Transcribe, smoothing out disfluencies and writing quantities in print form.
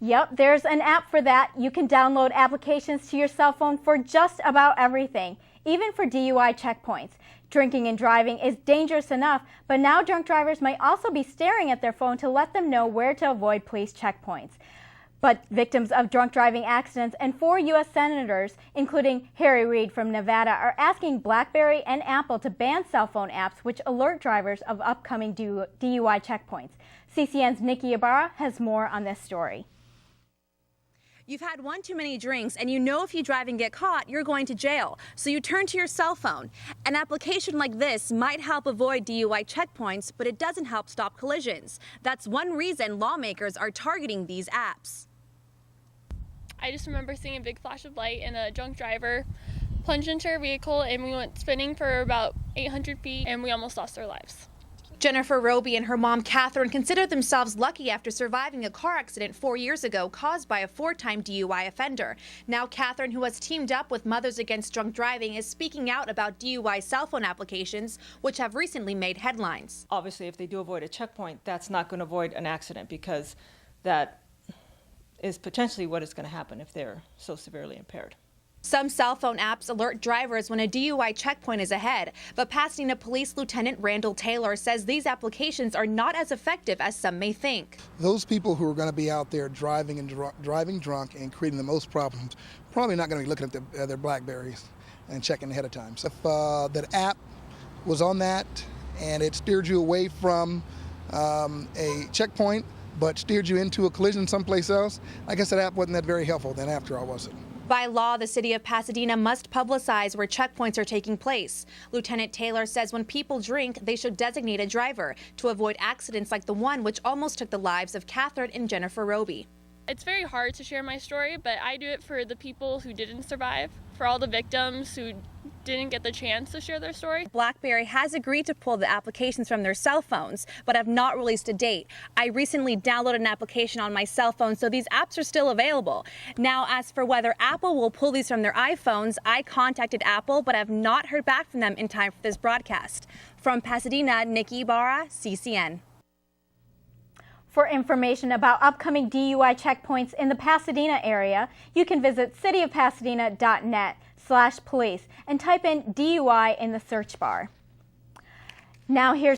Yep, there's an app for that. You can download applications to your cell phone for just about everything, even for DUI checkpoints. Drinking and driving is dangerous enough, but now drunk drivers might also be staring at their phone to let them know where to avoid police checkpoints. But victims of drunk driving accidents and 4 U.S. senators, including Harry Reid from Nevada, are asking BlackBerry and Apple to ban cell phone apps which alert drivers of upcoming DUI checkpoints. CCN's Nikki Ibarra has more on this story. You've had one too many drinks and you know if you drive and get caught, you're going to jail. So you turn to your cell phone. An application like this might help avoid DUI checkpoints, but it doesn't help stop collisions. That's one reason lawmakers are targeting these apps. I just remember seeing a big flash of light and a drunk driver plunged into our vehicle, and we went spinning for about 800 feet and we almost lost our lives. Jennifer Roby and her mom, Catherine, consider themselves lucky after surviving a car accident 4 years ago caused by a 4-time DUI offender. Now, Catherine, who has teamed up with Mothers Against Drunk Driving, is speaking out about DUI cell phone applications, which have recently made headlines. Obviously, if they do avoid a checkpoint, that's not going to avoid an accident, because that is potentially what is going to happen if they're so severely impaired. Some cell phone apps alert drivers when a DUI checkpoint is ahead, but Pasadena Police Lieutenant Randall Taylor says these applications are not as effective as some may think. Those people who are going to be out there driving drunk and creating the most problems, probably not going to be looking at their BlackBerries and checking ahead of time. So if that app was on that and it steered you away from a checkpoint, but steered you into a collision someplace else, I guess that app wasn't that very helpful then after all, was it? By law, the city of Pasadena must publicize where checkpoints are taking place. Lieutenant Taylor says when people drink, they should designate a driver to avoid accidents like the one which almost took the lives of Catherine and Jennifer Roby. It's very hard to share my story, but I do it for the people who didn't survive, for all the victims who didn't get the chance to share their story. BlackBerry has agreed to pull the applications from their cell phones, but have not released a date. I recently downloaded an application on my cell phone, so these apps are still available. Now, as for whether Apple will pull these from their iPhones, I contacted Apple, but have not heard back from them in time for this broadcast. From Pasadena, Nikki Ibarra, CCN. For information about upcoming DUI checkpoints in the Pasadena area, you can visit cityofpasadena.net/police and type in DUI in the search bar. Now here's